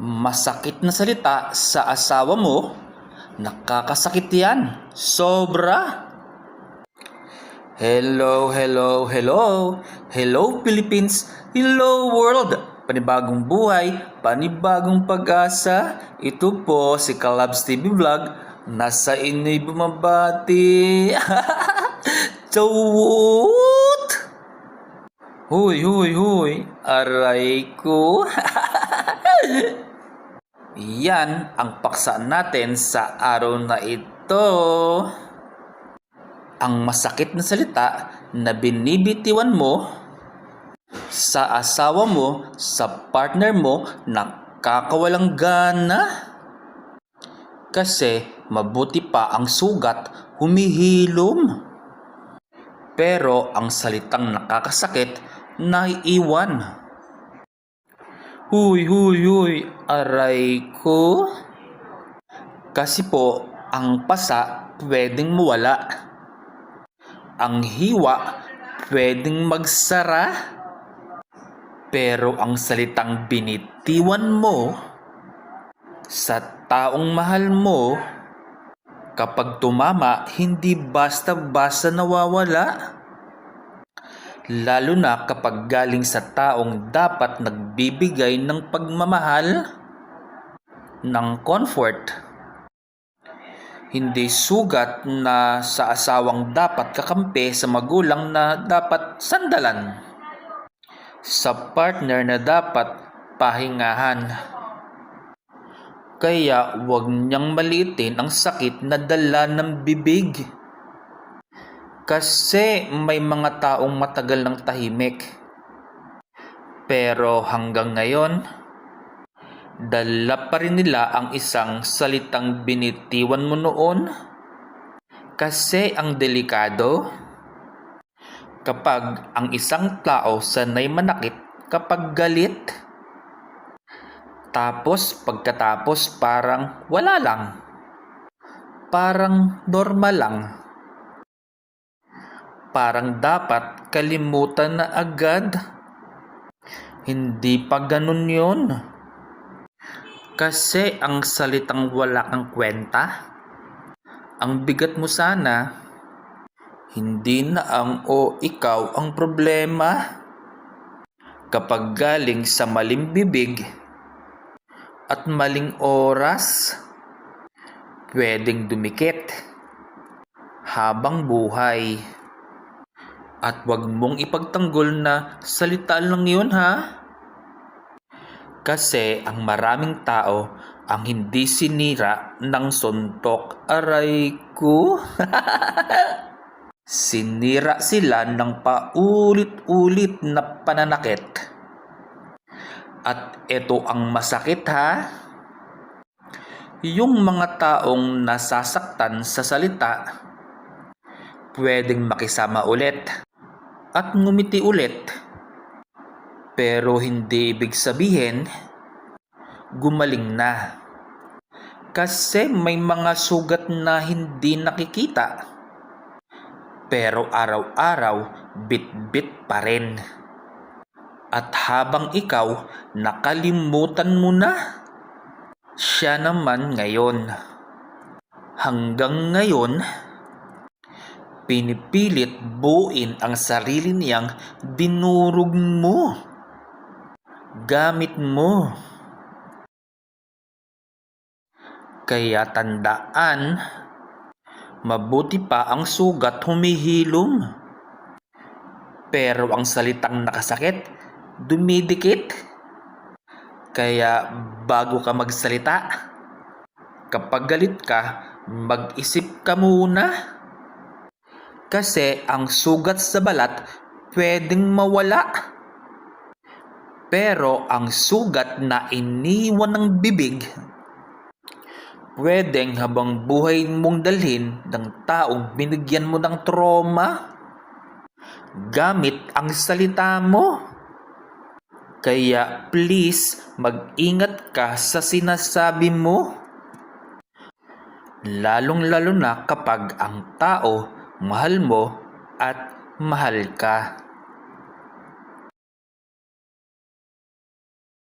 Masakit na salita sa asawa mo, nakakasakit yan. Sobra. Hello, hello, hello. Hello Philippines, hello world. Panibagong buhay, panibagong pag-asa. Ito po si Kalabs TV Vlog. Nasa inyo'y bumabati. Chawut! Huy, huy, huy. Aray ko. Yan ang paksa natin sa araw na ito. Ang masakit na salita na binibitiwan mo sa asawa mo, sa partner mo, nakakawalang gana. Kasi mabuti pa ang sugat, humihilom. Pero ang salitang nakakasakit, naiiwan. Huy, huy, huy, aray ko. Kasi po, ang pasa pwedeng mawala. Ang hiwa pwedeng magsara. Pero ang salitang binitiwan mo sa taong mahal mo, kapag tumama, hindi basta-basta nawawala. Lalo na kapag galing sa taong dapat nagbibigay ng pagmamahal, ng comfort. Hindi sugat na sa asawang dapat kakampi, sa magulang na dapat sandalan, sa partner na dapat pahingahan. Kaya huwag niyang maliitin ang sakit na dala ng bibig. Kasi may mga taong matagal ng tahimik. Pero hanggang ngayon, dala pa rin nila ang isang salitang binitiwan mo noon. Kasi ang delikado, kapag ang isang tao sanay manakit kapag galit, tapos pagkatapos parang wala lang, parang normal lang. Parang dapat kalimutan na agad. Hindi pa ganun yun. Kasi ang salitang wala kang kwenta, ang bigat mo sana, hindi na ang o ikaw ang problema. Kapag galing sa maling bibig at maling oras, pwedeng dumikit habang buhay. At wag mong ipagtanggol na salita lang yun, ha? Kasi ang maraming tao ang hindi sinira ng suntok. Aray ko. Sinira sila ng paulit-ulit na pananakit. At ito ang masakit, ha? Yung mga taong nasasaktan sa salita, pwedeng makisama ulit at ngumiti ulit. Pero hindi ibig sabihin gumaling na. Kasi may mga sugat na hindi nakikita, pero araw-araw bit-bit pa rin. At habang ikaw nakalimutan mo na, siya naman ngayon, hanggang ngayon, pinipilit buuin ang sarili niyang dinurog mo, gamit mo. Kaya tandaan, mabuti pa ang sugat humihilom. Pero ang salitang nakasakit, dumidikit. Kaya bago ka magsalita, kapag galit ka, mag-isip ka muna. Kasi ang sugat sa balat pwedeng mawala. Pero ang sugat na iniwan ng bibig, pwedeng habang buhay mong dalhin ng taong binigyan mo ng trauma gamit ang salita mo. Kaya please, mag-ingat ka sa sinasabi mo. Lalong-lalo na kapag ang tao mahal mo at mahal ka.